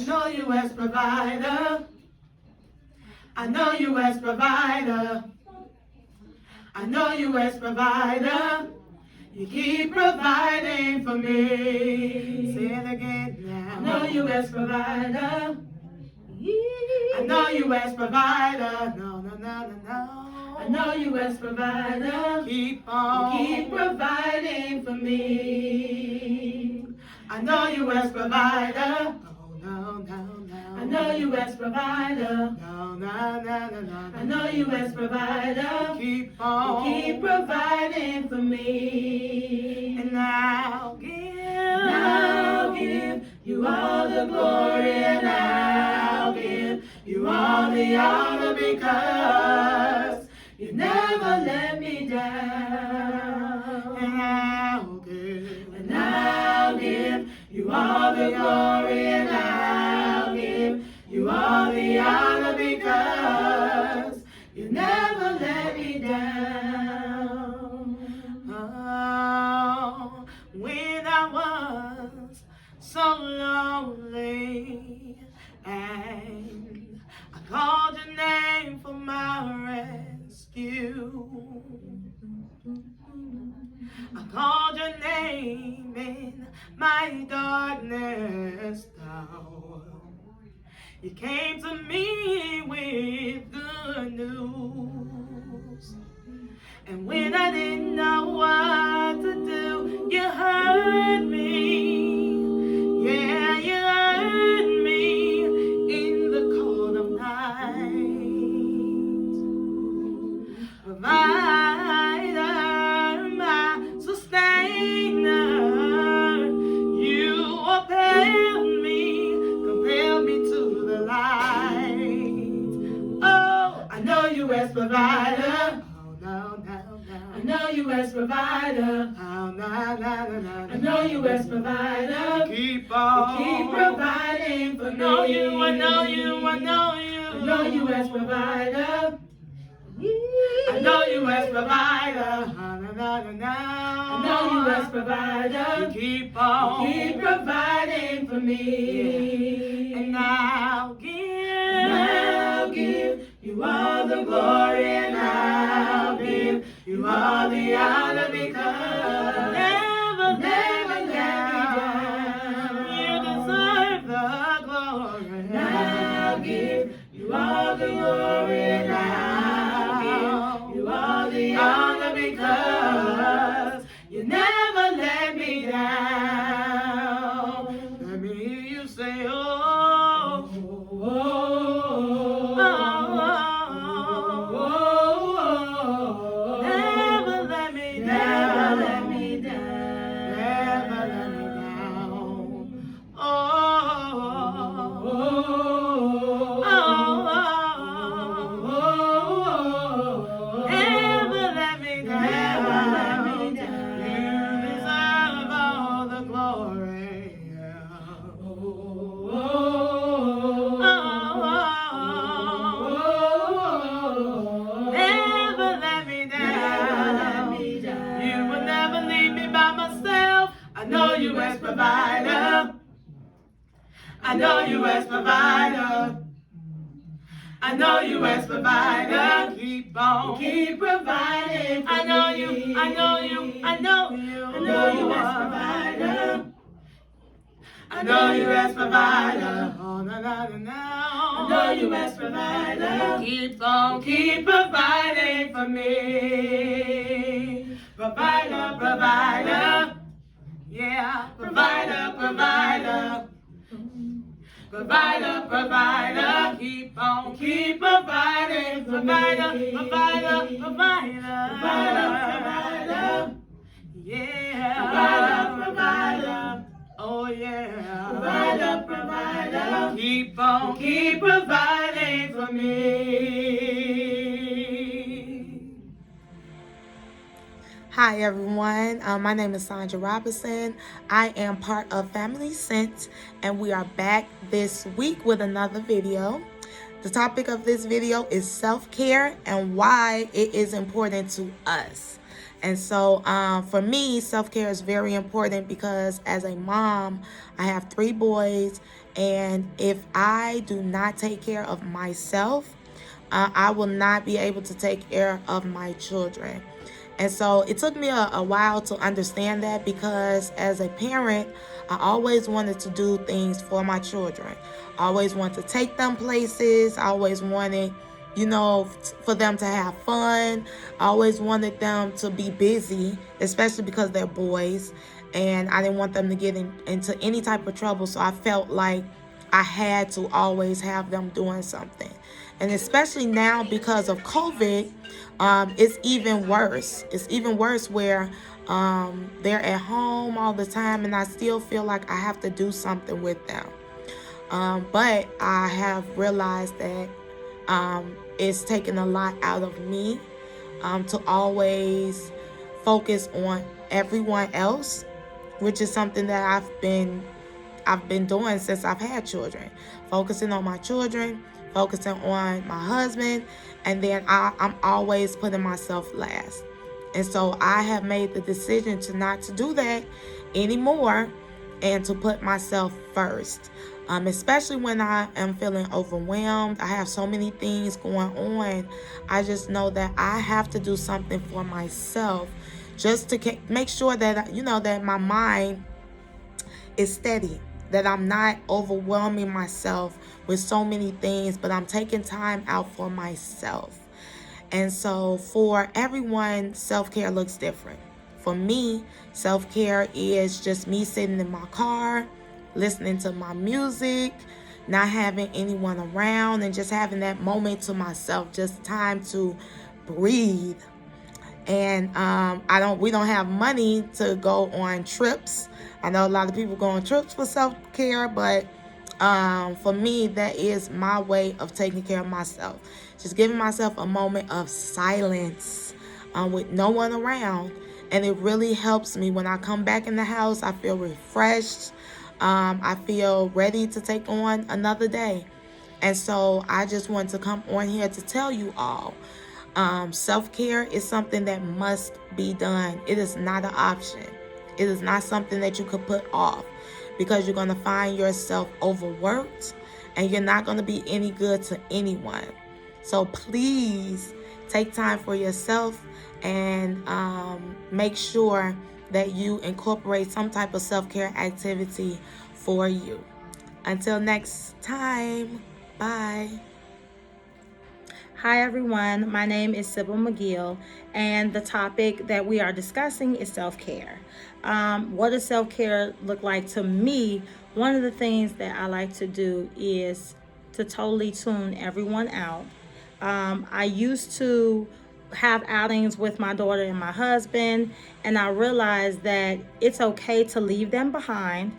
know you as provider. I know you as provider. I know you as provider. You keep providing for me. Say it again now. I know you as provider. I know you as provider. No, no, no, no, no. I know you as provider. Keep on. You keep providing for me. I know you as provider. No, no, no. I know you as provider. No, no, no, no, no. I know you as provider. Keep on. You keep providing for me. And I'll give you all the glory, and I'll give you all the honor, because you never let me down. And I'll give you all the glory, and I'll give you all the honor, because you never let me down. Oh, when I was so lonely, and I called your name for my rescue. I called your name in my darkness hour. You came to me with good news. And when I didn't know what to do, you heard me. Yeah, you heard me in the cold of night. Provider, my sustainer, you upheld me, compelled me to the light. Oh, I know you as provider. I know you as provider. I know you as provider. Keep on. Keep providing for me. I know you, I know you, I know you. I know you as provider. I know you as provider. I know you as provider. You keep on. You keep providing for me. And I'll give you all the glory, and I'll give you all the honor, because never let me down. You deserve the glory. And I'll give you all the glory, and I'll give you all the honor, because you never let me down. Let me hear you say, oh, oh, oh, oh, oh, oh. Never let me down. Never let me down. Never let me down. Oh, oh, oh, oh, oh. Never let me down. Never let me down. You deserve all the glory. Oh, oh, oh, oh. Never let me down. You will never leave me by myself. I know you as provider. I know you as provider. I know you as provider. Keep on. Keep providing for me. I know you, I know you, I know you. I know you as provider. I know you as provider. Oh, no, no, no, no. I know you as provider. Keep on, keep providing for me. Provider, provider. Yeah, provider, provider. Provider, provider, keep on, keep providing. Provider, provider, provider. Provider, provider. Yeah. Provider, provider. Oh yeah. Provider, provider. Keep on, keep providing for me. Hi everyone, my name is Sonja Robinson. I am part of Family Sense, and we are back this week with another video. The topic of this video is self-care and why it is important to us. And so for me, self-care is very important because as a mom, I have 3 boys And if I do not take care of myself, I will not be able to take care of my children. And so it took me a while to understand that, because as a parent, I always wanted to do things for my children. I always wanted to take them places. I always wanted, for them to have fun. I always wanted them to be busy, especially because they're boys. And I didn't want them to get into any type of trouble. So I felt like I had to always have them doing something. And especially now because of COVID, it's even worse. It's even worse where they're at home all the time, and I still feel like I have to do something with them. But I have realized that it's taken a lot out of me to always focus on everyone else, which is something that I've been doing since I've had children. Focusing on my children, focusing on my husband, and then I'm always putting myself last. And so I have made the decision to not to do that anymore, and to put myself first. Especially when I am feeling overwhelmed. I have so many things going on. I just know that I have to do something for myself, just to make sure that that my mind is steady, that I'm not overwhelming myself with so many things, but I'm taking time out for myself. And so for everyone, self-care looks different. For me, self-care is just me sitting in my car, listening to my music, not having anyone around, and just having that moment to myself, just time to breathe. And we don't have money to go on trips. I know a lot of people go on trips for self-care, but for me, that is my way of taking care of myself. Just giving myself a moment of silence with no one around. And it really helps me. When I come back in the house, I feel refreshed. I feel ready to take on another day. And so I just want to come on here to tell you all, self-care is something that must be done. It is not an option. It is not something that you could put off, because you're going to find yourself overworked and you're not going to be any good to anyone. So please take time for yourself, and make sure that you incorporate some type of self-care activity for you. Until next time, bye. Hi everyone, my name is Sybil McGill, and the topic that we are discussing is self-care. What does self-care look like to me? One of the things that I like to do is to totally tune everyone out. I used to have outings with my daughter and my husband, and I realized that it's okay to leave them behind,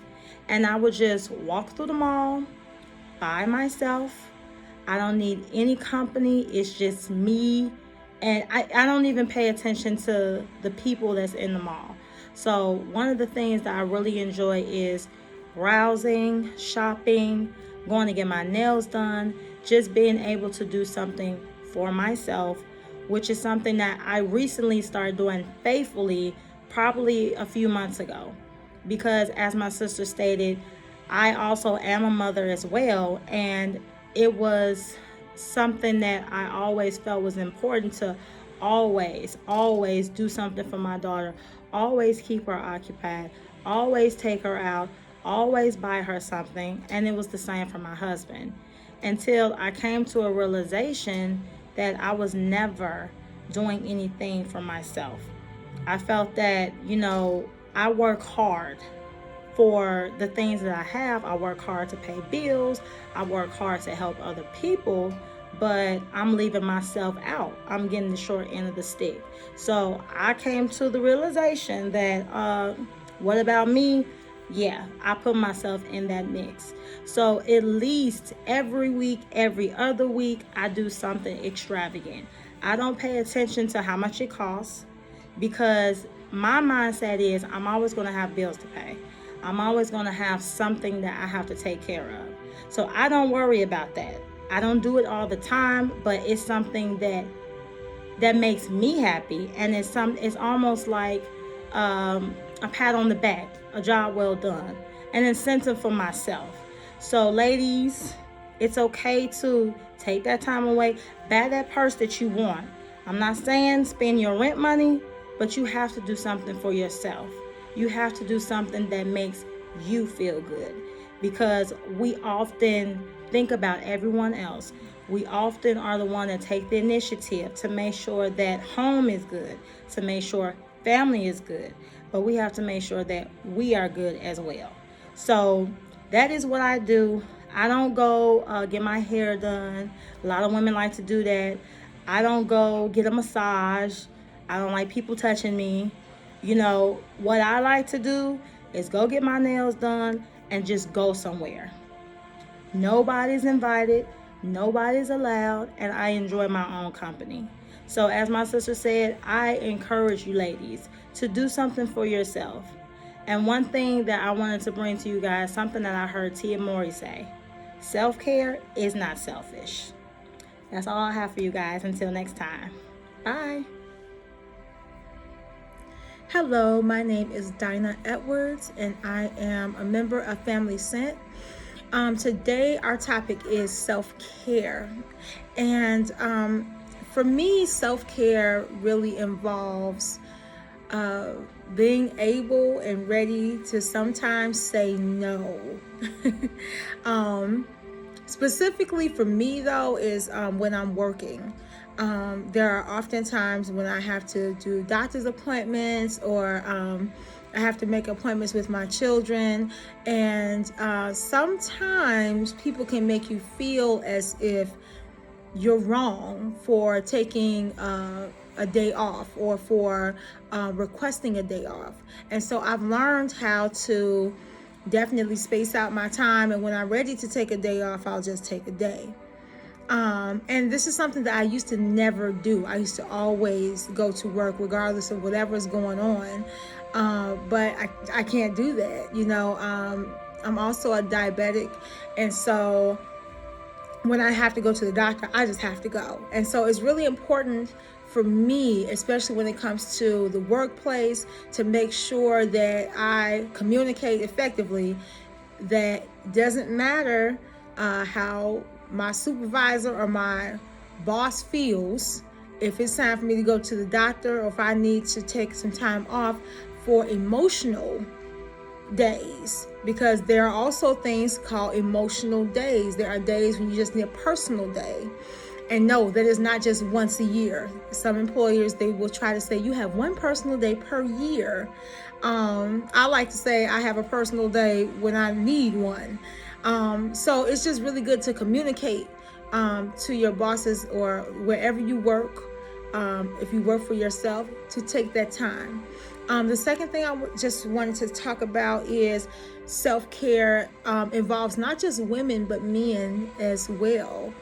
and I would just walk through the mall by myself. I don't need any company. It's just me. And I don't even pay attention to the people that's in the mall. So one of the things that I really enjoy is browsing, shopping, going to get my nails done, just being able to do something for myself, which is something that I recently started doing faithfully, probably a few months ago. Because as my sister stated, I also am a mother as well, and it was something that I always felt was important to always do something for my daughter, always keep her occupied, always take her out, always buy her something. And it was the same for my husband, until I came to a realization that I was never doing anything for myself. I felt that, I work hard for the things that I have. I work hard to pay bills. I work hard to help other people, but I'm leaving myself out. I'm getting the short end of the stick. So I came to the realization that, what about me? Yeah, I put myself in that mix. So at least every week, every other week, I do something extravagant. I don't pay attention to how much it costs, because my mindset is I'm always going to have bills to pay. I'm always going to have something that I have to take care of. So I don't worry about that. I don't do it all the time, but it's something that makes me happy, and it's almost like a pat on the back, a job well done, an incentive for myself. So ladies, it's okay to take that time away, buy that purse that you want. I'm not saying spend your rent money, but you have to do something for yourself. You have to do something that makes you feel good, because we often think about everyone else. We often are the one that take the initiative to make sure that home is good, to make sure family is good, but we have to make sure that we are good as well. So that is what I do. I don't go get my hair done. A lot of women like to do that. I don't go get a massage. I don't like people touching me. You know, what I like to do is go get my nails done and just go somewhere. Nobody's invited, nobody's allowed, and I enjoy my own company. So as my sister said, I encourage you ladies to do something for yourself. And one thing that I wanted to bring to you guys, something that I heard Tia Mori say, self-care is not selfish. That's all I have for you guys. Until next time. Bye. Hello, my name is Dynna Edwards, and I am a member of Family Scent. Today, our topic is self-care. And for me, self-care really involves being able and ready to sometimes say no. Specifically for me, though, is when I'm working. There are often times when I have to do doctor's appointments, or I have to make appointments with my children, and sometimes people can make you feel as if you're wrong for taking a day off, or for requesting a day off. And so I've learned how to definitely space out my time, and when I'm ready to take a day off, I'll just take a day. And this is something that I used to never do. I used to always go to work regardless of whatever's going on. But I can't do that. You know, I'm also a diabetic. And so when I have to go to the doctor, I just have to go. And so it's really important for me, especially when it comes to the workplace, to make sure that I communicate effectively. That doesn't matter how my supervisor or my boss feels. If it's time for me to go to the doctor, or if I need to take some time off for emotional days, because there are also things called emotional days. There are days when you just need a personal day. And no, that is not just once a year. Some employers, they will try to say you have one personal day per year. I like to say I have a personal day when I need one. So it's just really good to communicate to your bosses, or wherever you work, if you work for yourself, to take that time. The second thing I just wanted to talk about is self-care involves not just women, but men as well.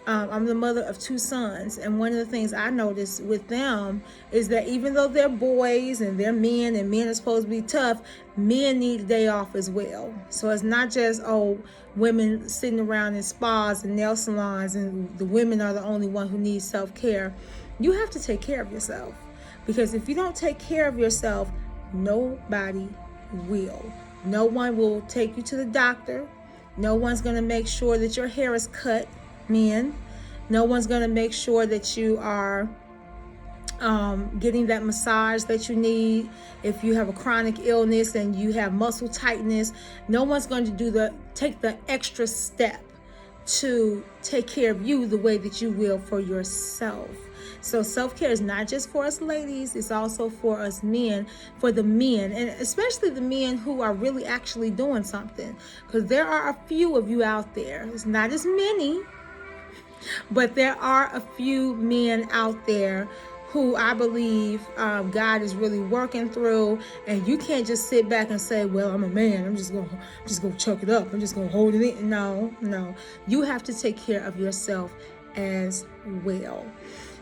I'm the mother of 2 sons, and one of the things I noticed with them is that even though they're boys and they're men, and men are supposed to be tough, men need a day off as well. So it's not just, women sitting around in spas and nail salons, and the women are the only one who needs self-care. You have to take care of yourself, because if you don't take care of yourself, nobody will. No one will take you to the doctor. No one's going to make sure that your hair is cut, men. No one's going to make sure that you are getting that massage that you need. If you have a chronic illness and you have muscle tightness, no one's going to take the extra step to take care of you the way that you will for yourself. So self-care is not just for us ladies, it's also for us men, for the men, and especially the men who are really actually doing something. Because there are a few of you out there. It's not as many, but there are a few men out there who I believe God is really working through. And you can't just sit back and say, well, I'm a man, I'm just gonna chuck it up, I'm just gonna hold it in. No. You have to take care of yourself as well.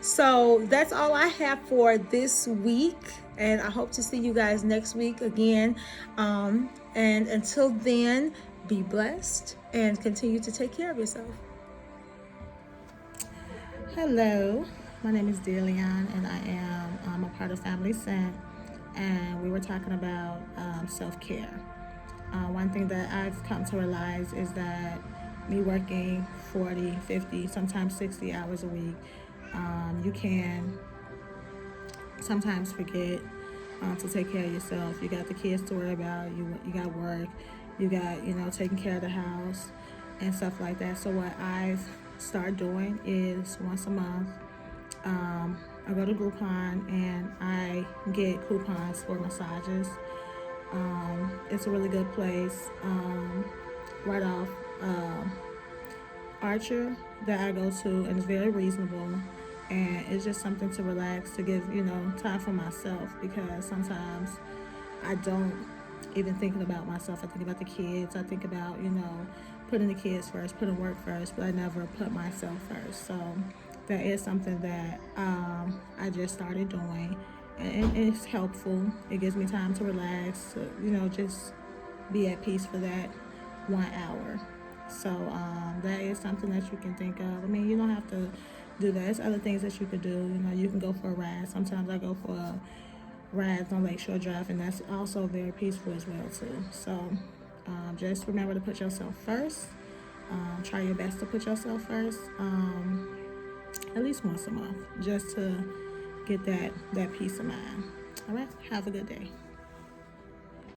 So that's all I have for this week, and I hope to see you guys next week again. And until then, be blessed and continue to take care of yourself. Hello, my name is Deleon, and I am a part of Family Scent, and we were talking about self-care. One thing that I've come to realize is that me working 40, 50, sometimes 60 hours a week, you can sometimes forget to take care of yourself. You got the kids to worry about, you got work, you got, taking care of the house and stuff like that. So what I've started doing is once a month, I go to Groupon and I get coupons for massages. It's a really good place right off Archer that I go to, and it's very reasonable, and it's just something to relax, to give time for myself, because sometimes I don't even thinking about myself. I think about the kids. I think about putting the kids first, putting work first, but I never put myself first. So that is something that I just started doing, and it's helpful. It gives me time to relax, to, just be at peace for that 1 hour. So that is something that you can think of. I mean, you don't have to do that. There's other things that you could do. You can go for a ride. Sometimes I go for a ride on Lakeshore Drive, and that's also very peaceful as well too. So just remember to put yourself first. Try your best to put yourself first, at least once a month, just to get that peace of mind. All right, have a good day.